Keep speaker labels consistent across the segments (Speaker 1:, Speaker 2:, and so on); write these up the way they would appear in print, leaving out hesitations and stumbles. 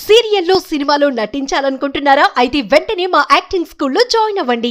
Speaker 1: సీరియల్లో సినిమాలో నటించాలనుకుంటున్నారా? అయితే వెంటనే మా యాక్టింగ్ స్కూల్లో జాయిన్ అవ్వండి.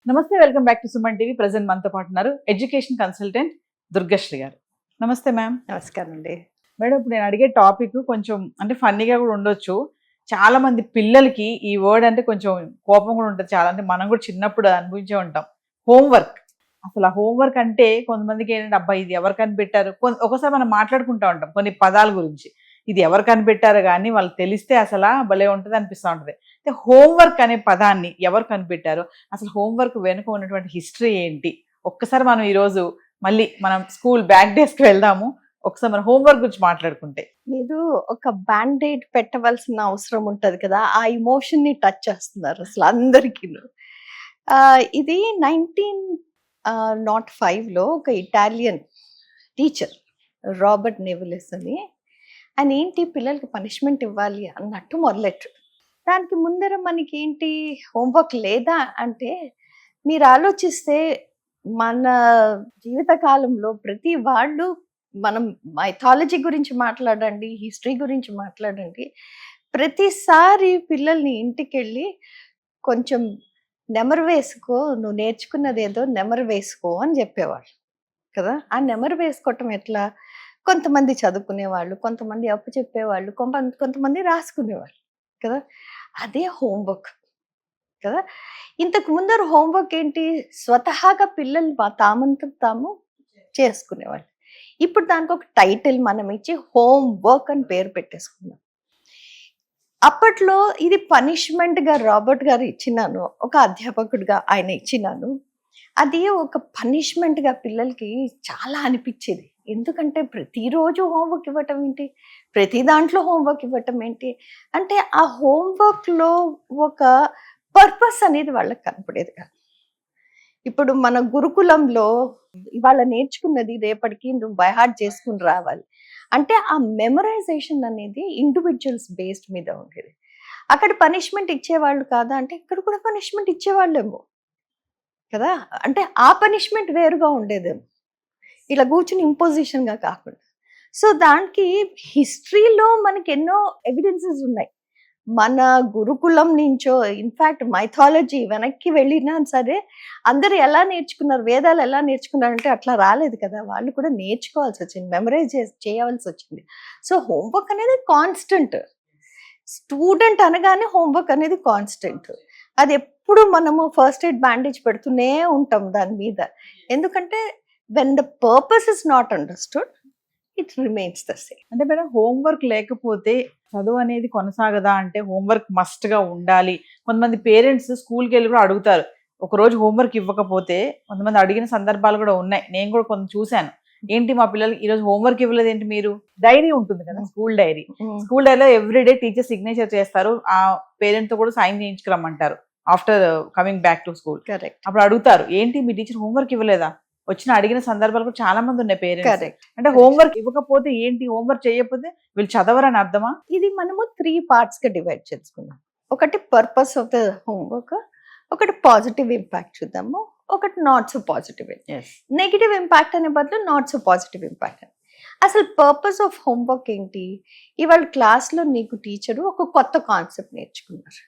Speaker 2: నమస్తే, welcome back to Suman TV. Present మనతో పాటు ఉన్నారు ఎడ్యుకేషన్ కన్సల్టెంట్ దుర్గశ్రీ గారు. నమస్తే మ్యామ్.
Speaker 3: నమస్కారం అండి.
Speaker 2: మేడం, ఇప్పుడు నేను అడిగే టాపిక్ కొంచెం అంటే ఫన్నీగా కూడా ఉండొచ్చు. చాలా మంది పిల్లలకి ఈ వర్డ్ అంటే కొంచెం కోపం కూడా ఉంటుంది. చాలా అంటే మనం కూడా చిన్నప్పుడు అనుభవించే ఉంటాం. హోంవర్క్. అసలు ఆ హోంవర్క్ అంటే కొంతమందికి ఏంటంటే అబ్బాయి ఇది ఎవరు కనిపెట్టారు, ఒకసారి మనం మాట్లాడుకుంటూ ఉంటాం కొన్ని పదాల గురించి. ఇది ఎవరు కనిపెట్టారో కానీ వాళ్ళకి తెలిస్తే అసలు భలే ఉంటుంది అనిపిస్తూ ఉంటుంది. అయితే హోంవర్క్ అనే పదాన్ని ఎవరు కనిపెట్టారో, అసలు హోంవర్క్ వెనుక ఉన్నటువంటి హిస్టరీ ఏంటి, ఒక్కసారి మనం ఈరోజు మళ్ళీ మనం స్కూల్ బ్యాక్ డేస్కి వెళ్దాము. ఒకసారి మన హోంవర్క్ గురించి మాట్లాడుకుంటే.
Speaker 3: మీరు ఒక బ్యాండేడ్ పెట్టవలసిన అవసరం ఉంటది కదా, ఆ ఎమోషన్ ని టచ్ చేస్తున్నారు అసలు అందరికీ. ఇది 1905లో ఒక ఇటాలియన్ టీచర్ రాబర్ట్ నెవిలిస్ అని, ఆయన ఏంటి పిల్లలకి పనిష్మెంట్ ఇవ్వాలి అన్నట్టు మొదలెట్టాడు. దానికి ముందర మనకి ఏంటి హోంవర్క్ లేదా అంటే, మీరు ఆలోచిస్తే మన జీవితకాలంలో ప్రతి వాళ్ళు, మనం మైథాలజీ గురించి మాట్లాడండి, హిస్టరీ గురించి మాట్లాడండి, ప్రతిసారి పిల్లల్ని ఇంటికి వెళ్ళి కొంచెం నెమరు వేసుకో, నువ్వు నేర్చుకున్నది ఏదో నెమరు వేసుకో అని చెప్పేవాళ్ళు కదా. ఆ నెమరు వేసుకోవటం ఎట్లా, కొంతమంది చదువుకునేవాళ్ళు, కొంతమంది అప్పు చెప్పేవాళ్ళు, కొంతమంది రాసుకునేవాళ్ళు కదా. అదే హోంవర్క్ కదా. ఇంతకు ముందర హోంవర్క్ ఏంటి, స్వతహాగా పిల్లలు తామంతా తాము చేసుకునేవాళ్ళు. ఇప్పుడు దానికి ఒక టైటిల్ మనం ఇచ్చి హోంవర్క్ అని పేరు పెట్టేసుకున్నాం. అప్పట్లో ఇది పనిష్మెంట్గా రాబర్ట్ గారు ఇచ్చినాను, ఒక అధ్యాపకుడిగా ఆయన ఇచ్చినాను. అది ఒక పనిష్మెంట్గా పిల్లలకి చాలా అనిపించేది. ఎందుకంటే ప్రతిరోజు హోంవర్క్ ఇవ్వటం ఏంటి, ప్రతి దాంట్లో హోంవర్క్ ఇవ్వటం ఏంటి అంటే, ఆ హోంవర్క్లో ఒక పర్పస్ అనేది వాళ్ళకి కనపడేది కాదు. ఇప్పుడు మన గురుకులంలో ఇవాళ నేర్చుకున్నది రేపటికి నువ్వు బైహార్ట్ చేసుకుని రావాలి అంటే, ఆ మెమరైజేషన్ అనేది ఇండివిజువల్స్ బేస్డ్ మీద ఉండేది. అక్కడ పనిష్మెంట్ ఇచ్చేవాళ్ళు కాదా అంటే, ఇక్కడ కూడా పనిష్మెంట్ ఇచ్చేవాళ్ళేమో కదా. అంటే ఆ పనిష్మెంట్ వేరుగా ఉండేదేమో, ఇలా కూర్చుని ఇంపోజిషన్గా కాకుండా. సో దానికి హిస్టరీలో మనకి ఎన్నో ఎవిడెన్సెస్ ఉన్నాయి. మన గురుకులం నుంచో, ఇన్ఫ్యాక్ట్ మైథాలజీ వెనక్కి వెళ్ళినా సరే, అందరు ఎలా నేర్చుకున్నారు, వేదాలు ఎలా నేర్చుకున్నారంటే అట్లా రాలేదు కదా. వాళ్ళు కూడా నేర్చుకోవాల్సి వచ్చింది, మెమరైజ్ చేయవలసి వచ్చింది. సో హోంవర్క్ అనేది కాన్స్టెంట్. స్టూడెంట్ అనగానే హోంవర్క్ అనేది కాన్స్టెంట్. అది ఎప్పుడు మనము ఫస్ట్ ఎయిడ్ బ్యాండేజ్ పెడుతూనే ఉంటాం దాని మీద. ఎందుకంటే when the purpose is not understood, it remains the same.
Speaker 2: అంటే మేడం, హోంవర్క్ లేకపోతే చదువు అనేది కొనసాగదా అంటే, హోంవర్క్ మస్ట్ గా ఉండాలి. కొంతమంది పేరెంట్స్ స్కూల్కి వెళ్ళి కూడా అడుగుతారు, ఒక రోజు హోంవర్క్ ఇవ్వకపోతే కొంతమంది అడిగిన సందర్భాలు కూడా ఉన్నాయి. నేను కూడా కొంత చూశాను. ఏంటి మా పిల్లలకి ఈరోజు హోంవర్క్ ఇవ్వలేదు ఏంటి మీరు, డైరీ ఉంటుంది కదా స్కూల్ డైరీ, స్కూల్ డైరీలో ఎవ్రీడే టీచర్ సిగ్నేచర్ చేస్తారు, ఆ పేరెంట్ తో కూడా సైన్ చేయించుకురమ్మంటారు after coming back to school. అప్పుడు అడుగుతారు, ఏంటి మీ టీచర్ హోంవర్క్ ఇవ్వలేదా, వచ్చిన అడిగిన సందర్భాలు కూడా చాలా మంది ఉన్నాయి పేరెంట్స్. అంటే హోంవర్క్ ఇవ్వకపోతే ఏంటి, హోంవర్క్ చేయకపోతే వీళ్ళు చదవరని అర్థమా?
Speaker 3: ఇది మనము 3 parts గా డివైడ్ చేసుకున్నాం. ఒకటి పర్పస్ ఆఫ్ ద హోంవర్క్, ఒకటి పాజిటివ్ ఇంపాక్ట్ చూద్దాము, ఒకటి not so positive. Negative impact అనే బదులు నాట్ సో పాజిటివ్ ఇంపాక్ట్ అని. అసలు పర్పస్ ఆఫ్ హోంవర్క్ ఏంటి, ఇవాళ క్లాస్లో నీకు టీచరు ఒక కొత్త కాన్సెప్ట్ నేర్చుకున్నారు,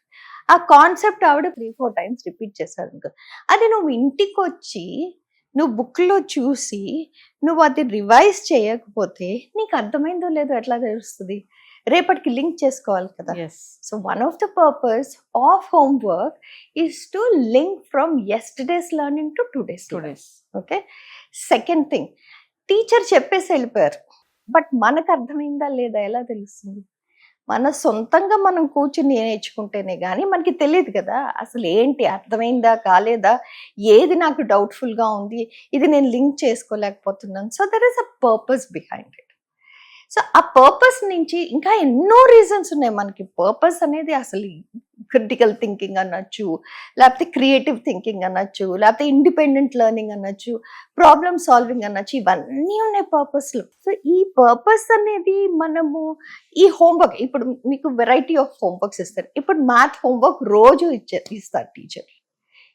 Speaker 3: ఆ కాన్సెప్ట్ ఆవిడ 3-4 times రిపీట్ చేశారు అనుకో, అది నువ్వు ఇంటికి వచ్చి నువ్వు బుక్లో చూసి నువ్వు అది రివైజ్ చేయకపోతే నీకు అర్థమైందో లేదో ఎట్లా తెలుస్తుంది, రేపటికి లింక్ చేసుకోవాలి కదా. So one of the purpose of homework is to link from yesterday's learning to today's. Okay. Second thing, teacher చెప్పేసి వెళ్ళిపోయారు, బట్ మనకు అర్థమైందా లేదా ఎలా తెలుస్తుంది? మన సొంతంగా మనం కూర్చుని నేర్చుకుంటేనే కానీ మనకి తెలియదు కదా అసలు ఏంటి, అర్థమైందా కాలేదా, ఏది నాకు డౌట్ఫుల్గా ఉంది, ఇది నేను లింక్ చేసుకోలేకపోతున్నాను. So there is a purpose behind it. So ఆ పర్పస్ నుంచి ఇంకా ఎన్నో రీజన్స్ ఉన్నాయి మనకి. పర్పస్ అనేది అసలు క్రిటికల్ థింకింగ్ అనొచ్చు, లేకపోతే క్రియేటివ్ థింకింగ్ అనొచ్చు, లేకపోతే ఇండిపెండెంట్ లెర్నింగ్ అనొచ్చు, ప్రాబ్లమ్ సాల్వింగ్ అనొచ్చు, ఇవన్నీ ఉన్నాయి పర్పస్లో. సో ఈ పర్పస్ అనేది మనము ఈ హోంవర్క్, ఇప్పుడు మీకు వెరైటీ ఆఫ్ హోంవర్క్స్ ఇస్తారు. ఇప్పుడు మ్యాథ్ హోంవర్క్ రోజు ఇస్తారు టీచర్.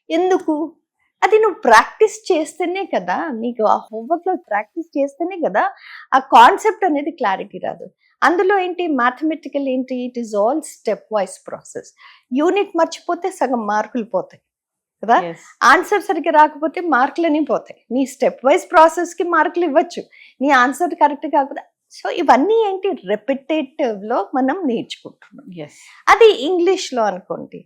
Speaker 3: ఎందుకు అది నువ్వు ప్రాక్టీస్ చేస్తేనే కదా, నీకు ఆ హోంవర్క్ లో ప్రాక్టీస్ చేస్తేనే కదా ఆ కాన్సెప్ట్ అనేది క్లారిటీ రాదు. అందులో ఏంటి మ్యాథమెటికల్ ఏంటి, it is all step wise process. Unit మర్చిపోతే సగం మార్కులు పోతాయి కదా,
Speaker 2: Yes.
Speaker 3: ఆన్సర్ సరిగ్గా రాకపోతే మార్కులని పోతాయి. నీ స్టెప్ వైజ్ ప్రాసెస్ కి మార్కులు ఇవ్వచ్చు, నీ ఆన్సర్ కరెక్ట్ కాకపోతే. సో ఇవన్నీ ఏంటి రెపిటేటివ్ లో మనం నేర్చుకుంటున్నాం.
Speaker 2: Yes.
Speaker 3: అది ఇంగ్లీష్ లో అనుకోండి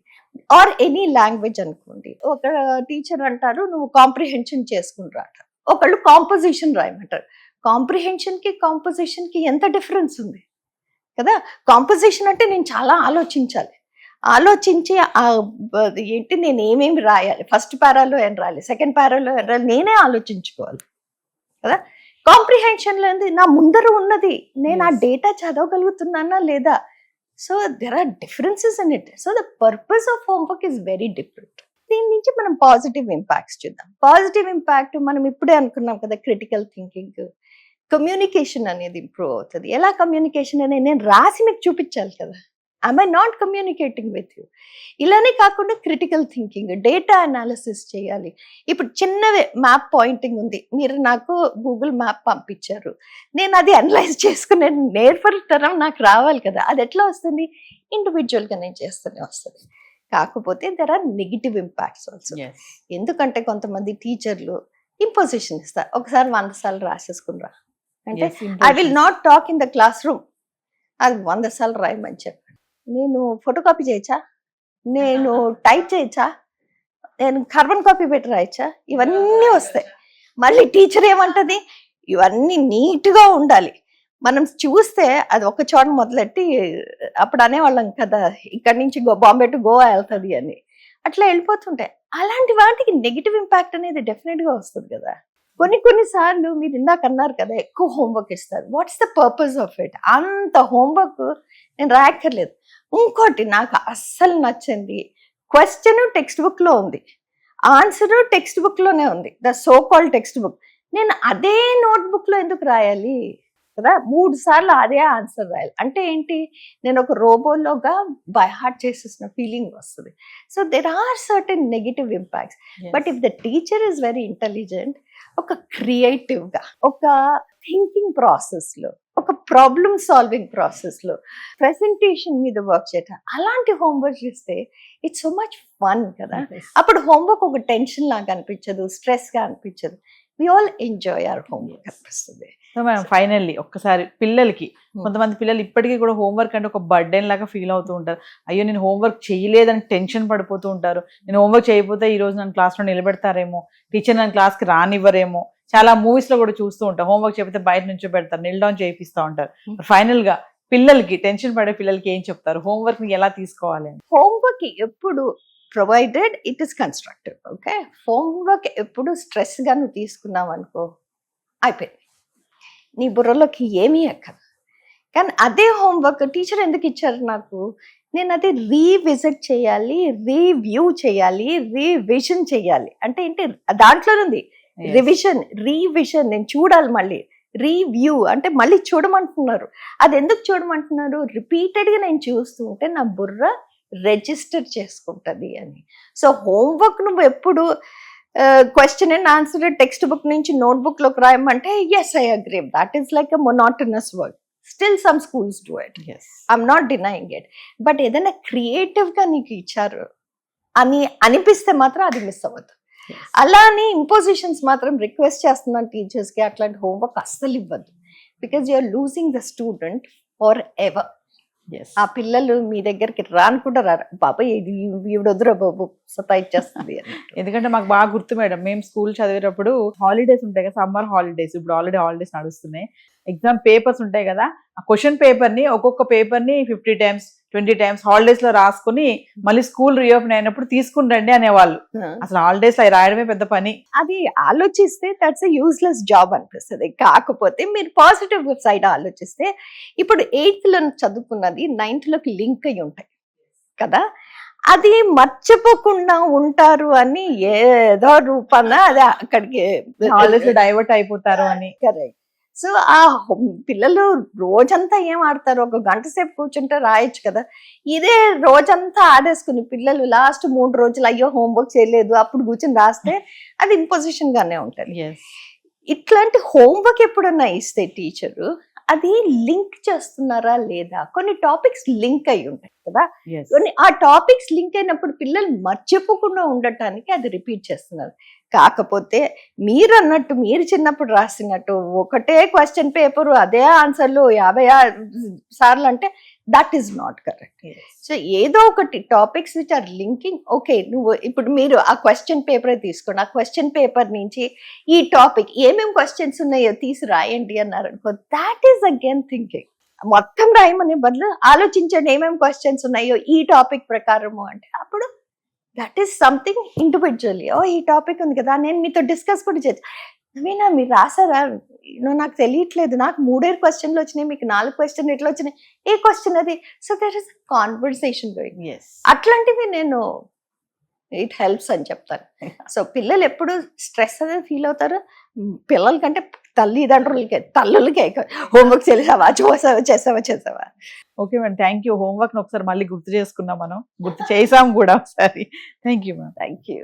Speaker 3: ఆర్ ఎనీ లాంగ్వేజ్ అనుకోండి. ఒక టీచర్ అంటారు నువ్వు కాంప్రిహెన్షన్ చేసుకుని అంటారు, ఒకళ్ళు కాంపోజిషన్ రాయమంటారు. కాంప్రిహెన్షన్ కి కాంపోజిషన్ కి ఎంత డిఫరెన్స్ ఉంది కదా. కాంపోజిషన్ అంటే నేను చాలా ఆలోచించాలి, ఆలోచించి ఏంటి నేను ఏమేమి రాయాలి, ఫస్ట్ పారాలో ఏం రాయాలి, సెకండ్ పారాలో ఏం రాయాలి, నేనే ఆలోచించుకోవాలి కదా. కాంప్రిహెన్షన్ లో నా ముందర ఉన్నది నేను ఆ డేటా చదవగలుగుతున్నానా లేదా. So there are differences in it. So the purpose of homework is very different. దీని నుంచి మనం పాజిటివ్ ఇంపాక్ట్స్ చూద్దాం. పాజిటివ్ ఇంపాక్ట్ మనం ఇప్పుడే అనుకున్నాం కదా, క్రిటికల్ థింకింగ్, కమ్యూనికేషన్ అనేది ఇంప్రూవ్ అవుతుంది. ఎలా కమ్యూనికేషన్ అనేది నేను రాసి మీకు చూపించాలి కదా, am I not communicating with you. ఇలానే కాకుండా క్రిటికల్ థింకింగ్, డేటా అనాలిసిస్ చేయాలి. ఇప్పుడు చిన్నవే మ్యాప్ పాయింటింగ్ ఉంది, మీరు నాకు గూగుల్ మ్యాప్ పంపించారు, నేను అది అనలైజ్ చేసుకునే నేర్పడటం నాకు రావాలి కదా. అది ఎట్లా వస్తుంది, ఇండివిజువల్గా నేను చేస్తూనే వస్తుంది. కాకపోతే there are negative impacts also.
Speaker 2: Yes.
Speaker 3: ఎందుకంటే కొంతమంది టీచర్లు ఇంపోజిషన్ ఇస్తారు, ఒకసారి 100 సార్లు రాసేసుకునిరా అంటే
Speaker 2: Yes,
Speaker 3: I will not talk in the class room, అది 100 సార్లు రాయమని చెప్పి. నేను ఫోటో కాపీ చేయొచ్చా, నేను టైప్ చేయొచ్చా, నేను కార్బన్ కాపీ పెట్టి రాయొచ్చా, ఇవన్నీ వస్తాయి. మళ్ళీ టీచర్ ఏమంటది, ఇవన్నీ నీట్గా ఉండాలి. మనం చూస్తే అది ఒక చోట మొదలెట్టి అప్పుడు అనేవాళ్ళం కదా, ఇక్కడి నుంచి బాంబే టు గోవా వెళ్తుంది అని, అట్లా వెళ్ళిపోతుంటాయి. అలాంటి వాటికి నెగిటివ్ ఇంపాక్ట్ అనేది డెఫినెట్గా వస్తుంది కదా. కొన్నిసార్లు మీరు ఇందాక అన్నారు కదా ఎక్కువ హోంవర్క్ ఇస్తారు, what's the purpose of it. అంత హోంవర్క్ నేను రాయక్కర్లేదు. ఇంకోటి నాకు అస్సలు నచ్చింది, క్వశ్చన్ టెక్స్ట్ బుక్ లో ఉంది, ఆన్సర్ టెక్స్ట్ బుక్ లోనే ఉంది, the so called text book. నేను అదే నోట్ బుక్ లో ఎందుకు రాయాలి కదా, 3 సార్లు అదే ఆన్సర్ రాయాలి అంటే ఏంటి, నేను ఒక రోబోలోగా బై హార్ట్ చేసేసిన ఫీలింగ్ వస్తుంది. So there are certain negative impacts. But if the teacher is very intelligent, ఒక క్రియేటివ్ గా, ఒక థింకింగ్ ప్రాసెస్ లో, ఒక ప్రాబ్లమ్ సాల్వింగ్ ప్రాసెస్ లో, ప్రెజెంటేషన్ మీద వర్క్ చేయటం, అలాంటి హోంవర్క్ చేస్తే ఇట్స్ సో మచ్ ఫన్ కదా. అప్పుడు హోంవర్క్ ఒక టెన్షన్ లాగా అనిపించదు, స్ట్రెస్ గా అనిపించదు. We all enjoy our homework అనిపిస్తుంది.
Speaker 2: సో మనం ఫైనల్లీ ఒక్కసారి పిల్లలకి, కొంతమంది పిల్లలు ఇప్పటికీ కూడా హోంవర్క్ అంటే ఒక బర్డెన్ లాగా ఫీల్ అవుతూ ఉంటారు. అయ్యో నేను హోంవర్క్ చేయలేదని టెన్షన్ పడిపోతూ ఉంటారు. నేను హోంవర్క్ చేయకపోతే ఈ రోజు నన్ను క్లాస్లో నిలబెడతారేమో, టీచర్ నన్ను క్లాస్కి రానివ్వరేమో. చాలా మూవీస్ లో కూడా చూస్తూ ఉంటాం, హోంవర్క్ చేయకపోతే బయట నుంచి పెడతారు, నిల్ డౌన్ చేయిస్తూ ఉంటారు. ఫైనల్ గా పిల్లలకి, టెన్షన్ పడే పిల్లలకి ఏం చెప్తారు, హోంవర్క్ ని ఎలా తీసుకోవాలి అని?
Speaker 3: హోంవర్క్ ఎప్పుడు provided it is constructive. Okay, homework ఎప్పుడు స్ట్రెస్ గా నువ్వు తీసుకున్నావు అనుకో, అయిపోయింది, నీ బుర్రలోకి ఏమీ ఎక్కదు. కానీ అదే హోంవర్క్ టీచర్ ఎందుకు ఇచ్చారు నాకు, నేను అది రీవిజిట్ చేయాలి, రీవ్యూ చేయాలి, రీవిజన్ చేయాలి అంటే ఏంటి, దాంట్లో ఉంది రివిజన్, రీవిజన్, నేను చూడాలి మళ్ళీ. రివ్యూ అంటే మళ్ళీ చూడమంటున్నారు. అది ఎందుకు చూడమంటున్నారు, రిపీటెడ్ గా నేను చూస్తూ ఉంటే నా బుర్ర రిజిస్టర్ చేసుకుంటది అని. సో హోంవర్క్ నువ్వు ఎప్పుడు question and answer text book నుంచి నోట్ బుక్ లోకి రాయమంటే yes I agree, that is like a monotonous work. Still some schools do it, I'm not denying it. But ఏదైనా క్రియేటివ్ గా నీకు ఇచ్చారు అని అనిపిస్తే మాత్రం అది మిస్ అవ్వద్దు. అలా అని ఇంపోజిషన్స్ మాత్రం రిక్వెస్ట్ చేస్తున్నాను టీచర్స్ కి, అట్లాంటి హోంవర్క్ అస్సలు ఇవ్వద్దు. Because you're losing the student forever. ఆ పిల్లలు మీ దగ్గరికి రాను కూడా రారు, బాబాయ్ ఇది వద్దురా బాబు సతా ఇచ్చేస్తుంది అని.
Speaker 2: ఎందుకంటే మాకు బాగా గుర్తు మేడం, మేము స్కూల్ చదివేటప్పుడు హాలిడేస్ ఉంటాయి కదా, సమ్మర్ హాలిడేస్, ఇప్పుడు ఆల్రెడీ హాలిడేస్ నడుస్తున్నాయి, ఎగ్జామ్ పేపర్స్ ఉంటాయి కదా, ఆ క్వశ్చన్ పేపర్ ని ఒక్కొక్క పేపర్ ని 50 times 20 times హాలిడేస్ లో రాసుకుని మళ్ళీ స్కూల్ రీఓపెన్ అయినప్పుడు తీసుకుని రండి అనేవాళ్ళు. అసలు హాలిడేస్ అవి రాయడమే పెద్ద పని.
Speaker 3: అది ఆలోచిస్తే దట్స్ ఎ యూస్లెస్ జాబ్ అనిపిస్తుంది. కాకపోతే మీరు పాజిటివ్ సైడ్ ఆలోచిస్తే, ఇప్పుడు 8th లో చదువుకున్నది 9th లోకి లింక్ అయి ఉంటాయి కదా, అది మర్చిపోకుండా ఉంటారు అని ఏదో రూపాన అది అక్కడికి
Speaker 2: హాలిడేస్ డైవర్ట్ అయిపోతారు అని.
Speaker 3: కరెక్ట్. సో ఆ పిల్లలు రోజంతా ఏం ఆడతారు, ఒక గంట సేపు కూర్చుంటే రాయొచ్చు కదా. ఇదే రోజంతా ఆడేసుకుని పిల్లలు లాస్ట్ 3 రోజులు అయ్యో హోంవర్క్ చేయలేదు అప్పుడు కూర్చుని రాస్తే అది ఇంపోజిషన్ గానే ఉంటుంది.
Speaker 2: Yes.
Speaker 3: ఇట్లాంటి హోంవర్క్ ఎప్పుడన్నా ఇస్తే టీచరు అది లింక్ చేస్తున్నారా లేదా, కొన్ని టాపిక్స్ లింక్ అయి ఉంటాయి కదా,
Speaker 2: Yes.
Speaker 3: కొన్ని ఆ టాపిక్స్ లింక్ అయినప్పుడు పిల్లలు మర్చిపోకుండా ఉండటానికి అది రిపీట్ చేస్తున్నారు. కాకపోతే మీరు అన్నట్టు మీరు చిన్నప్పుడు రాసినట్టు ఒకటే క్వశ్చన్ పేపర్ అదే ఆన్సర్లు 50 సార్లు అంటే that is not correct. So ఏదో ఒకటి topics which are linking. Okay, నువ్వు ఇప్పుడు మీరు ఆ క్వశ్చన్ పేపరే తీసుకోండి, ఆ క్వశ్చన్ పేపర్ నుంచి ఈ టాపిక్ ఏమేమి క్వశ్చన్స్ ఉన్నాయో తీసి రాయండి అన్నారు అనుకో, దాట్ ఈస్ అగైన్ థింకింగ్. మొత్తం రాయమనే బదులు ఆలోచించండి ఏమేమి క్వశ్చన్స్ ఉన్నాయో ఈ టాపిక్ ప్రకారము అంటే అప్పుడు దట్ ఈస్ సంథింగ్ ఇండివిజువల్లీ. ఓ ఈ టాపిక్ ఉంది కదా నేను మీతో డిస్కస్ కూడా చేయొచ్చు. నవీనా మీరు రాసారా, నాకు తెలియట్లేదు, నాకు 3 క్వశ్చన్లు వచ్చినాయి, మీకు 4 క్వశ్చన్ ఎట్లా వచ్చినాయి, ఏ క్వశ్చన్ అది. So there is conversation going.
Speaker 2: Yes.
Speaker 3: అట్లాంటివి నేను ఇట్ హెల్ప్స్ అని చెప్తాను. సో పిల్లలు ఎప్పుడు స్ట్రెస్ అనేది ఫీల్ అవుతారు, పిల్లల కంటే తల్లులకే హోంవర్క్ చేసావా చేసావా.
Speaker 2: Okay madam, thank you. Homework ఒకసారి మళ్ళీ గుర్తు చేసుకున్నాం, మనం గుర్తు చేసాం కూడా ఒకసారి. Thank you ma'am.
Speaker 3: Thank you.